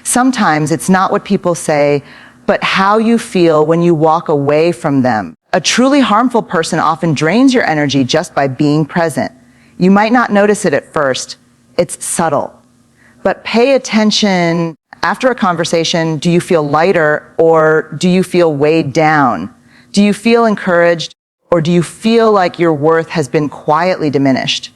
Sometimes it's not what people say, but how you feel when you walk away from them. A truly harmful person often drains your energy just by being present. You might not notice it at first. It's subtle. But pay attention. After a conversation, do you feel lighter or do you feel weighed down? Do you feel encouraged or do you feel like your worth has been quietly diminished?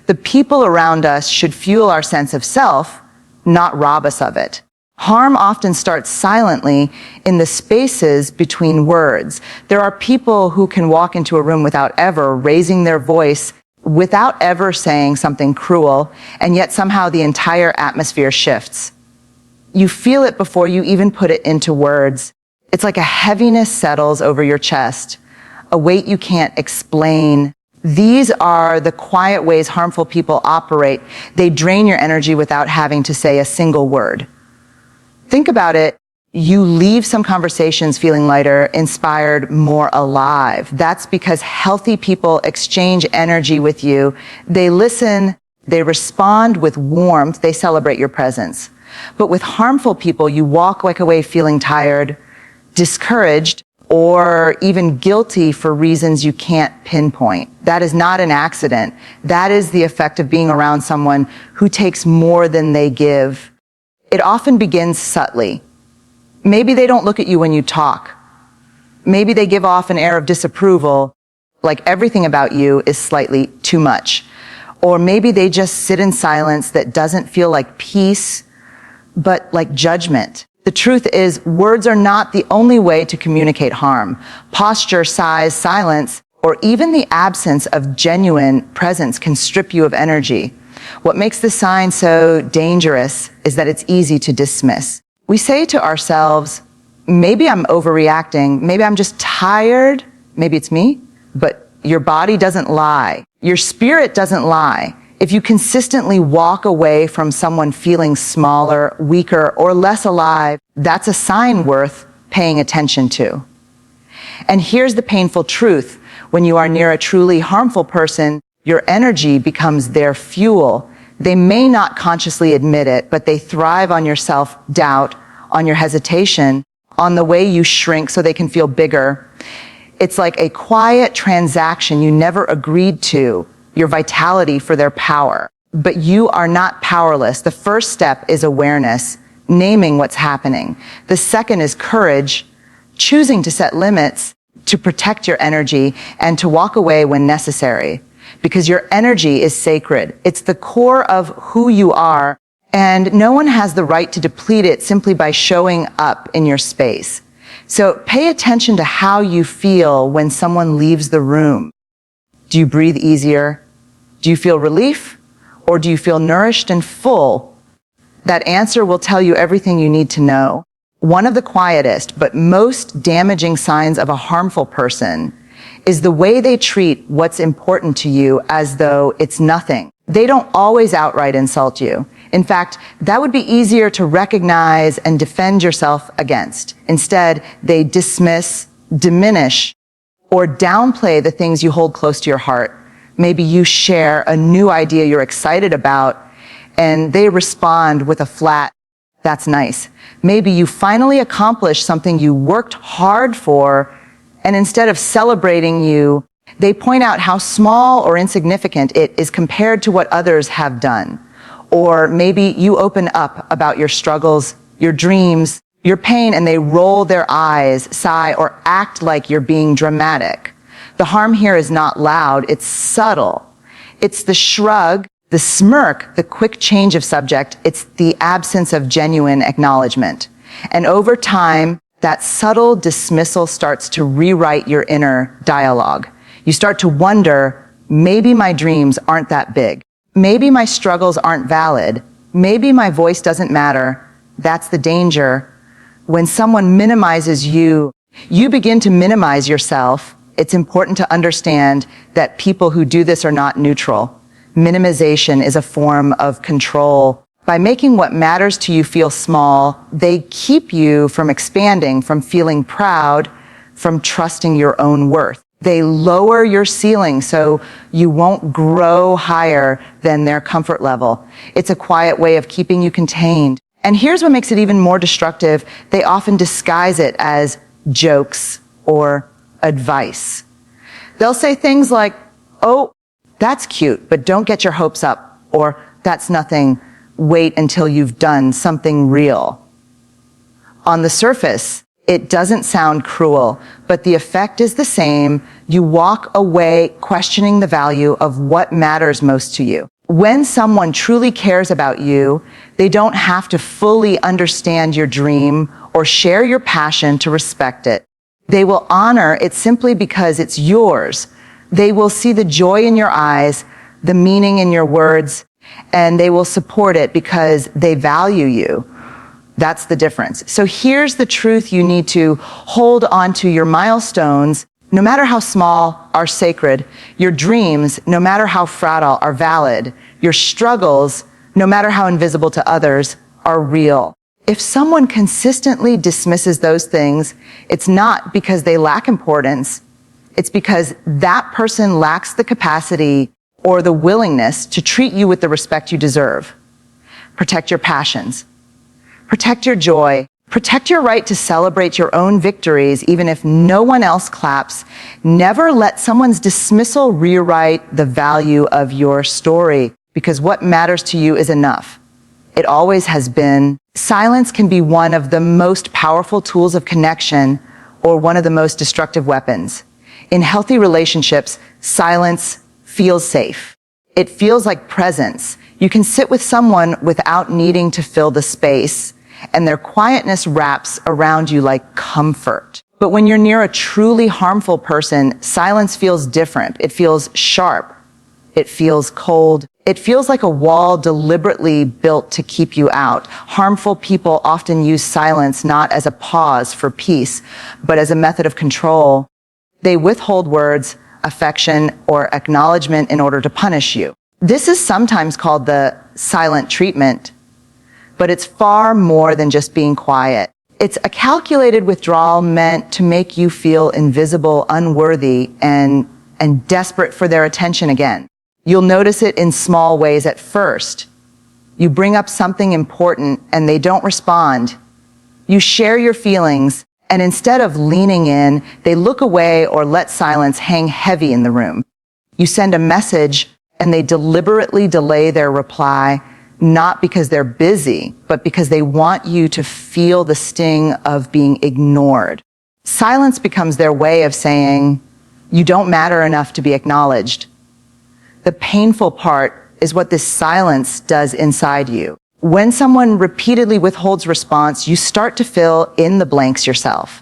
The people around us should fuel our sense of self, not rob us of it. Harm often starts silently in the spaces between words. There are people who can walk into a room without ever raising their voice, without ever saying something cruel, and yet somehow the entire atmosphere shifts. You feel it before you even put it into words. It's like a heaviness settles over your chest, a weight you can't explain. These are the quiet ways harmful people operate. They drain your energy without having to say a single word. Think about it. You leave some conversations feeling lighter, inspired, more alive. That's because healthy people exchange energy with you. They listen, they respond with warmth, they celebrate your presence. But with harmful people, you walk away feeling tired, discouraged, or even guilty for reasons you can't pinpoint. That is not an accident. That is the effect of being around someone who takes more than they give. It often begins subtly. Maybe they don't look at you when you talk. Maybe they give off an air of disapproval, like everything about you is slightly too much. Or maybe they just sit in silence that doesn't feel like peace, but like judgment. The truth is, words are not the only way to communicate harm. Posture, size, silence, or even the absence of genuine presence can strip you of energy. What makes this sign so dangerous is that it's easy to dismiss. We say to ourselves, maybe I'm overreacting, maybe I'm just tired, maybe it's me, but your body doesn't lie. Your spirit doesn't lie. If you consistently walk away from someone feeling smaller, weaker, or less alive, that's a sign worth paying attention to. And here's the painful truth. When you are near a truly harmful person, your energy becomes their fuel. They may not consciously admit it, but they thrive on your self-doubt, on your hesitation, on the way you shrink so they can feel bigger. It's like a quiet transaction you never agreed to, your vitality for their power. But you are not powerless. The first step is awareness, naming what's happening. The second is courage, choosing to set limits, to protect your energy, and to walk away when necessary. Because your energy is sacred. It's the core of who you are, and no one has the right to deplete it simply by showing up in your space. So pay attention to how you feel when someone leaves the room. Do you breathe easier? Do you feel relief? Or do you feel nourished and full? That answer will tell you everything you need to know. One of the quietest but most damaging signs of a harmful person is the way they treat what's important to you as though it's nothing. They don't always outright insult you. In fact, that would be easier to recognize and defend yourself against. Instead, they dismiss, diminish, or downplay the things you hold close to your heart. Maybe you share a new idea you're excited about, and they respond with a flat, "That's nice." Maybe you finally accomplished something you worked hard for, and instead of celebrating you, they point out how small or insignificant it is compared to what others have done. Or maybe you open up about your struggles, your dreams, your pain, and they roll their eyes, sigh, or act like you're being dramatic. The harm here is not loud, it's subtle. It's the shrug, the smirk, the quick change of subject. It's the absence of genuine acknowledgement. And over time, that subtle dismissal starts to rewrite your inner dialogue. You start to wonder, maybe my dreams aren't that big. Maybe my struggles aren't valid. Maybe my voice doesn't matter. That's the danger. When someone minimizes you, you begin to minimize yourself. It's important to understand that people who do this are not neutral. Minimization is a form of control. By making what matters to you feel small, they keep you from expanding, from feeling proud, from trusting your own worth. They lower your ceiling so you won't grow higher than their comfort level. It's a quiet way of keeping you contained. And here's what makes it even more destructive. They often disguise it as jokes or advice. They'll say things like, "Oh, that's cute, but don't get your hopes up," or "That's nothing, wait until you've done something real." On the surface, it doesn't sound cruel, but the effect is the same. You walk away questioning the value of what matters most to you. When someone truly cares about you, they don't have to fully understand your dream or share your passion to respect it. They will honor it simply because it's yours. They will see the joy in your eyes, the meaning in your words, and they will support it because they value you. That's the difference. So here's the truth you need to hold on to. Your milestones, no matter how small, are sacred. Your dreams, no matter how fragile, are valid. Your struggles, no matter how invisible to others, are real. If someone consistently dismisses those things, it's not because they lack importance. It's because that person lacks the capacity or the willingness to treat you with the respect you deserve. Protect your passions. Protect your joy. Protect your right to celebrate your own victories, even if no one else claps. Never let someone's dismissal rewrite the value of your story, because what matters to you is enough. It always has been. Silence can be one of the most powerful tools of connection, or one of the most destructive weapons. In healthy relationships, silence feels safe. It feels like presence. You can sit with someone without needing to fill the space, and their quietness wraps around you like comfort. But when you're near a truly harmful person, silence feels different. It feels sharp. It feels cold. It feels like a wall deliberately built to keep you out. Harmful people often use silence not as a pause for peace, but as a method of control. They withhold words, affection, or acknowledgement in order to punish you. This is sometimes called the silent treatment, but it's far more than just being quiet. It's a calculated withdrawal meant to make you feel invisible, unworthy, and desperate for their attention again. You'll notice it in small ways at first. You bring up something important and they don't respond. You share your feelings, and instead of leaning in, they look away or let silence hang heavy in the room. You send a message and they deliberately delay their reply, not because they're busy, but because they want you to feel the sting of being ignored. Silence becomes their way of saying, "You don't matter enough to be acknowledged." The painful part is what this silence does inside you. When someone repeatedly withholds response, you start to fill in the blanks yourself.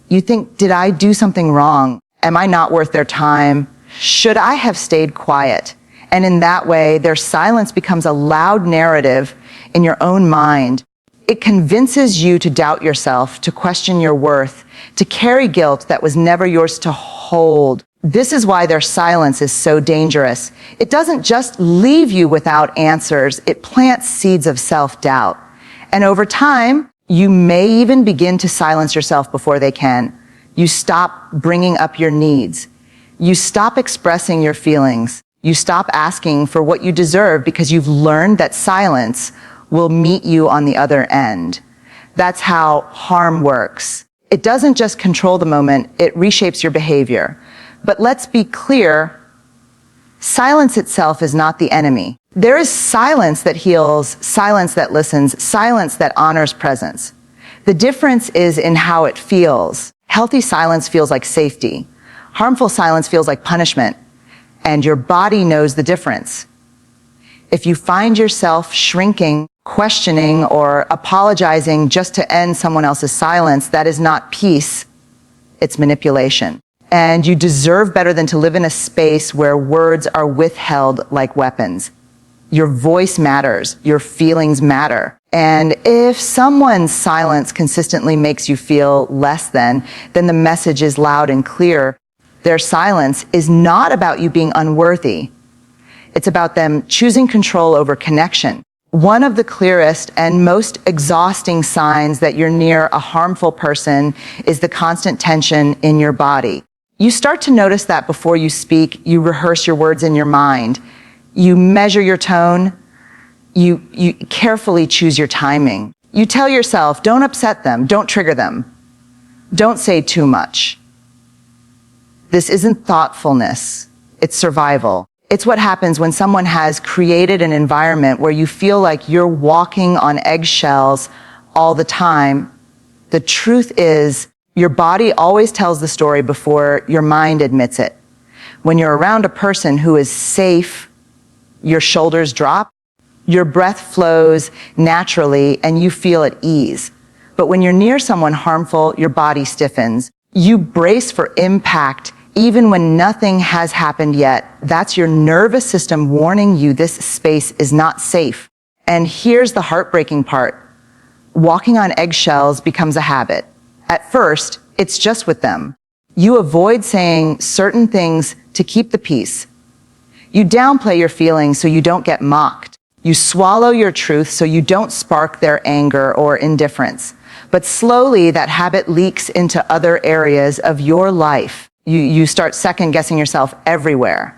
You think, did I do something wrong? Am I not worth their time? Should I have stayed quiet? And in that way, their silence becomes a loud narrative in your own mind. It convinces you to doubt yourself, to question your worth, to carry guilt that was never yours to hold. This is why their silence is so dangerous. It doesn't just leave you without answers, it plants seeds of self-doubt. And over time, you may even begin to silence yourself before they can. You stop bringing up your needs. You stop expressing your feelings. You stop asking for what you deserve because you've learned that silence will meet you on the other end. That's how harm works. It doesn't just control the moment, it reshapes your behavior. But let's be clear, silence itself is not the enemy. There is silence that heals, silence that listens, silence that honors presence. The difference is in how it feels. Healthy silence feels like safety. Harmful silence feels like punishment. And your body knows the difference. If you find yourself shrinking, questioning, or apologizing just to end someone else's silence, that is not peace, it's manipulation. And you deserve better than to live in a space where words are withheld like weapons. Your voice matters, your feelings matter. And if someone's silence consistently makes you feel less than, then the message is loud and clear. Their silence is not about you being unworthy. It's about them choosing control over connection. One of the clearest and most exhausting signs that you're near a harmful person is the constant tension in your body. You start to notice that before you speak. You rehearse your words in your mind. You measure your tone. You carefully choose your timing. You tell yourself, don't upset them, don't trigger them, don't say too much. This isn't thoughtfulness, it's survival. It's what happens when someone has created an environment where you feel like you're walking on eggshells all the time. The truth is, your body always tells the story before your mind admits it. When you're around a person who is safe, your shoulders drop, your breath flows naturally, and you feel at ease. But when you're near someone harmful, your body stiffens. You brace for impact even when nothing has happened yet. That's your nervous system warning you this space is not safe. And here's the heartbreaking part. Walking on eggshells becomes a habit. At first, it's just with them. You avoid saying certain things to keep the peace. You downplay your feelings so you don't get mocked. You swallow your truth so you don't spark their anger or indifference. But slowly, that habit leaks into other areas of your life. You start second-guessing yourself everywhere.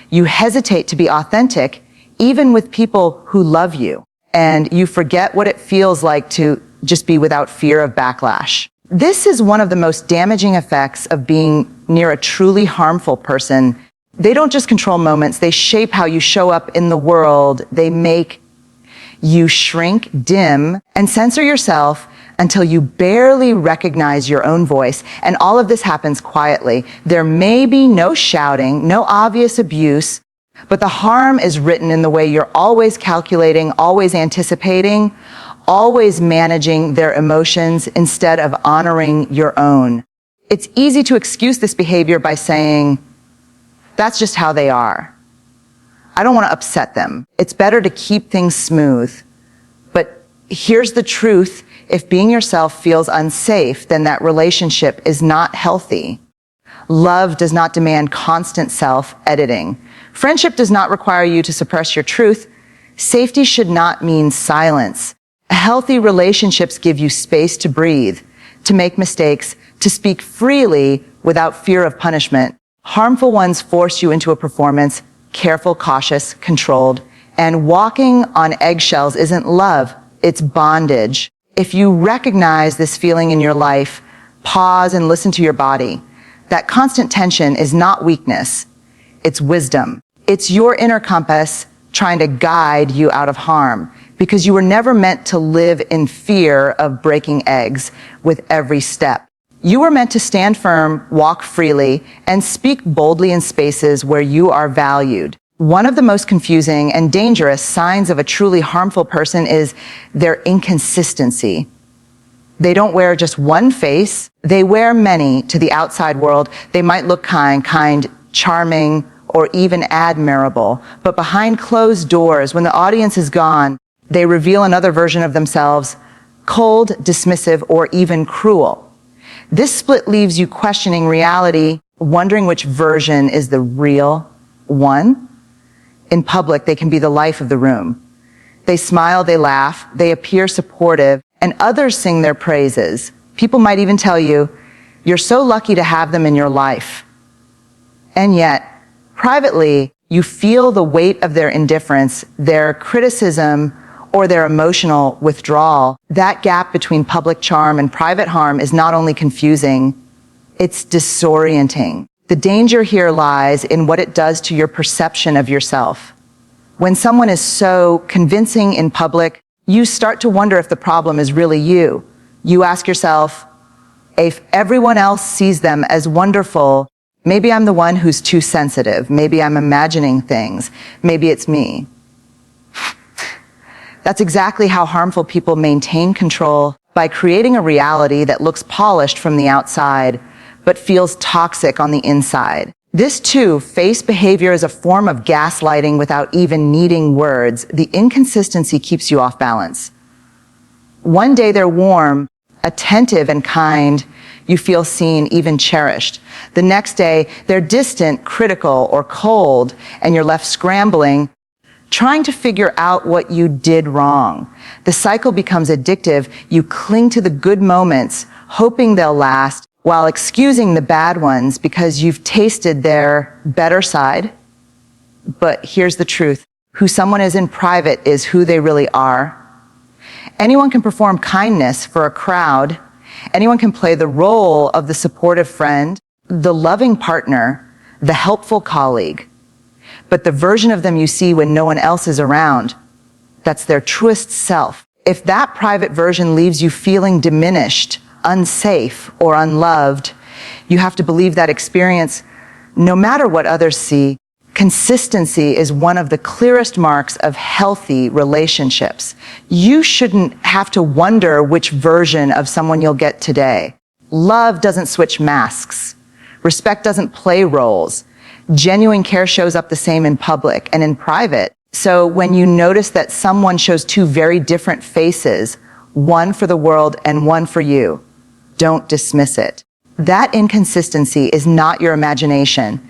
You hesitate to be authentic, even with people who love you. And you forget what it feels like to just be without fear of backlash. This is one of the most damaging effects of being near a truly harmful person. They don't just control moments, they shape how you show up in the world. They make you shrink, dim, and censor yourself until you barely recognize your own voice. And all of this happens quietly. There may be no shouting, no obvious abuse, but the harm is written in the way you're always calculating, always anticipating, always managing their emotions instead of honoring your own. It's easy to excuse this behavior by saying, that's just how they are. I don't want to upset them. It's better to keep things smooth. But here's the truth. If being yourself feels unsafe, then that relationship is not healthy. Love does not demand constant self-editing. Friendship does not require you to suppress your truth. Safety should not mean silence. Healthy relationships give you space to breathe, to make mistakes, to speak freely without fear of punishment. Harmful ones force you into a performance, careful, cautious, controlled. And walking on eggshells isn't love, it's bondage. If you recognize this feeling in your life, pause and listen to your body. That constant tension is not weakness, it's wisdom. It's your inner compass trying to guide you out of harm, because you were never meant to live in fear of breaking eggs with every step. You were meant to stand firm, walk freely, and speak boldly in spaces where you are valued. One of the most confusing and dangerous signs of a truly harmful person is their inconsistency. They don't wear just one face, they wear many to the outside world. They might look kind, charming, or even admirable. But behind closed doors, when the audience is gone, they reveal another version of themselves, cold, dismissive, or even cruel. This split leaves you questioning reality, wondering which version is the real one. In public, they can be the life of the room. They smile, they laugh, they appear supportive, and others sing their praises. People might even tell you, you're so lucky to have them in your life. And yet, privately, you feel the weight of their indifference, their criticism, or their emotional withdrawal. That gap between public charm and private harm is not only confusing, it's disorienting. The danger here lies in what it does to your perception of yourself. When someone is so convincing in public, you start to wonder if the problem is really you. You ask yourself, if everyone else sees them as wonderful, maybe I'm the one who's too sensitive. Maybe I'm imagining things. Maybe it's me. That's exactly how harmful people maintain control, by creating a reality that looks polished from the outside, but feels toxic on the inside. This too, face behavior is a form of gaslighting without even needing words. The inconsistency keeps you off balance. One day they're warm, attentive, and kind. You feel seen, even cherished. The next day, they're distant, critical, or cold, and you're left scrambling, trying to figure out what you did wrong. The cycle becomes addictive. You cling to the good moments, hoping they'll last, while excusing the bad ones because you've tasted their better side. But here's the truth. Who someone is in private is who they really are. Anyone can perform kindness for a crowd. Anyone can play the role of the supportive friend, the loving partner, the helpful colleague. But the version of them you see when no one else is around, that's their truest self. If that private version leaves you feeling diminished, unsafe, or unloved, you have to believe that experience, no matter what others see. Consistency is one of the clearest marks of healthy relationships. You shouldn't have to wonder which version of someone you'll get today. Love doesn't switch masks. Respect doesn't play roles. Genuine care shows up the same in public and in private. So when you notice that someone shows two very different faces, one for the world and one for you, don't dismiss it. That inconsistency is not your imagination.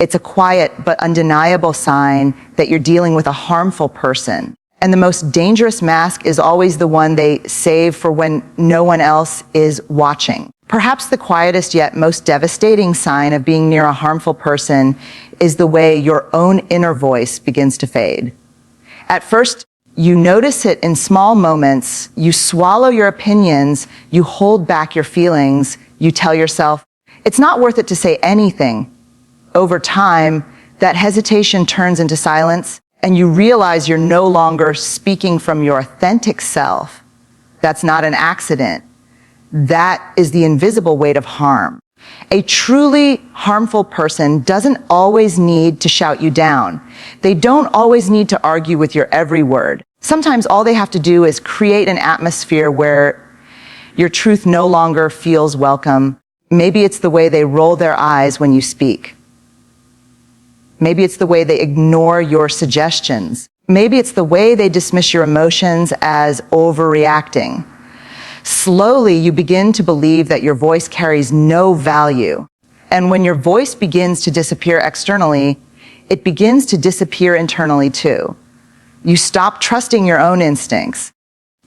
It's a quiet but undeniable sign that you're dealing with a harmful person. And the most dangerous mask is always the one they save for when no one else is watching. Perhaps the quietest yet most devastating sign of being near a harmful person is the way your own inner voice begins to fade. At first, you notice it in small moments. You swallow your opinions. You hold back your feelings. You tell yourself, it's not worth it to say anything. Over time, that hesitation turns into silence, and you realize you're no longer speaking from your authentic self. That's not an accident. That is the invisible weight of harm. A truly harmful person doesn't always need to shout you down. They don't always need to argue with your every word. Sometimes all they have to do is create an atmosphere where your truth no longer feels welcome. Maybe it's the way they roll their eyes when you speak. Maybe it's the way they ignore your suggestions. Maybe it's the way they dismiss your emotions as overreacting. Slowly, you begin to believe that your voice carries no value. And when your voice begins to disappear externally, it begins to disappear internally too. You stop trusting your own instincts.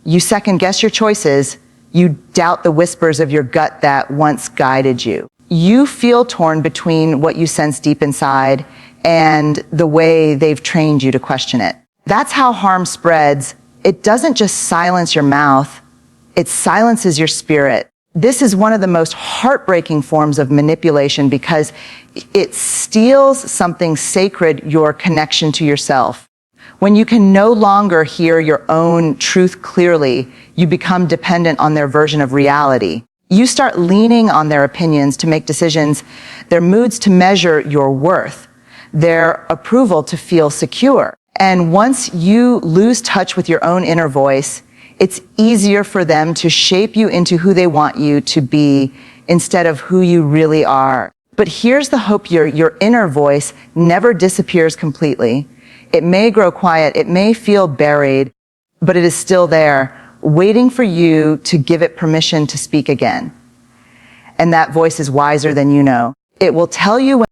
You second guess your choices. You doubt the whispers of your gut that once guided you. You feel torn between what you sense deep inside and the way they've trained you to question it. That's how harm spreads. It doesn't just silence your mouth, it silences your spirit. This is one of the most heartbreaking forms of manipulation because it steals something sacred, your connection to yourself. When you can no longer hear your own truth clearly, you become dependent on their version of reality. You start leaning on their opinions to make decisions, their moods to measure your worth, their approval to feel secure. And once you lose touch with your own inner voice, it's easier for them to shape you into who they want you to be instead of who you really are. But here's the hope, your inner voice never disappears completely. It may grow quiet, it may feel buried, but it is still there, waiting for you to give it permission to speak again. And that voice is wiser than you know. It will tell you when